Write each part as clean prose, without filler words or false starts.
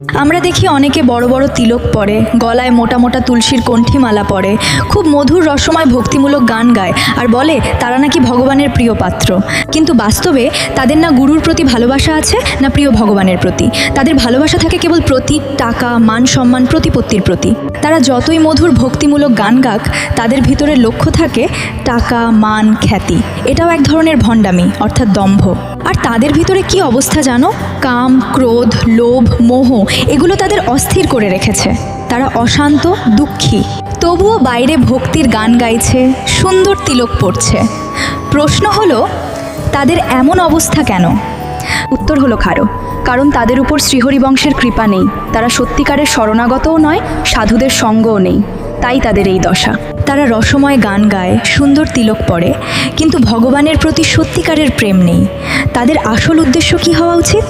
আমরা দেখি অনেকে বড় বড় তিলক পরে, গলায় মোটা মোটা তুলসীর কণ্ঠিমালা পরে, খুব মধুর রসময় ভক্তিমূলক গান গায় আর বলে তারা নাকি ভগবানের প্রিয় পাত্র। কিন্তু বাস্তবে তাদের না গুরুর প্রতি ভালোবাসা আছে, না প্রিয় ভগবানের প্রতি। তাদের ভালোবাসা থাকে কেবল প্রতীক, টাকা, মান সম্মান, প্রতিপত্তির প্রতি। তারা যতই মধুর ভক্তিমূলক গান গাক, তাদের ভিতরে লক্ষ্য থাকে টাকা, মান, খ্যাতি। এটাও এক ধরনের ভণ্ডামি, অর্থাৎ দম্ভ। আর তাদের ভিতরে কি অবস্থা জানো? কাম, ক্রোধ, লোভ, মোহ এগুলো তাদের অস্থির করে রেখেছে। তারা অশান্ত, দুঃখী, তবুও বাইরে ভক্তির গান গাইছে, সুন্দর তিলক পড়ছে। প্রশ্ন হলো, তাদের এমন অবস্থা কেন? উত্তর হলো খারো, কারণ তাদের উপর শ্রীহরি বংশের কৃপা নেই। তারা সত্যিকারের শরণাগতও নয়, সাধুদের সঙ্গও নেই, তাই তাদের এই দশা। তারা রসময় গান গায়, সুন্দর তিলক পরে, কিন্তু ভগবানের প্রতি সত্যিকারের প্রেম নেই। তাদের আসল উদ্দেশ্য কি হওয়া উচিত?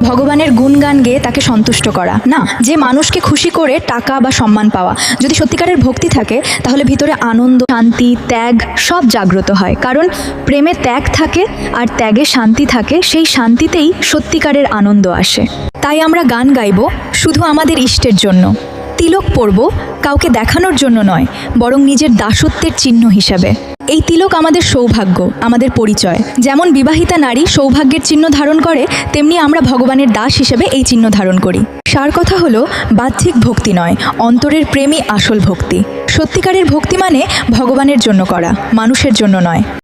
ভগবানের গুণগান গেয়ে তাকে সন্তুষ্ট করা না, যে মানুষকে খুশি করে টাকা বা সম্মান পাওয়া। যদি সত্যিকারের ভক্তি থাকে, তাহলে ভিতরে আনন্দ, শান্তি, ত্যাগ সব জাগ্রত হয়। কারণ প্রেমে ত্যাগ থাকে, আর ত্যাগে শান্তি থাকে। সেই শান্তিতেই সত্যিকারের আনন্দ আসে। তাই আমরা গান গাইব শুধু আমাদের ইষ্টের জন্য, তিলক পরব কাউকে দেখানোর জন্য নয়, বরং নিজের দাসত্বের চিহ্ন হিসাবে। এই তিলক আমাদের সৌভাগ্য, আমাদের পরিচয়। যেমন বিবাহিতা নারী সৌভাগ্যের চিহ্ন ধারণ করে, তেমনি আমরা ভগবানের দাস হিসেবে এই চিহ্ন ধারণ করি। সার কথা হলো, বাহ্যিক ভক্তি নয়, অন্তরের প্রেমই আসল ভক্তি। সত্যিকারের ভক্তি মানে ভগবানের জন্য করা, মানুষের জন্য নয়।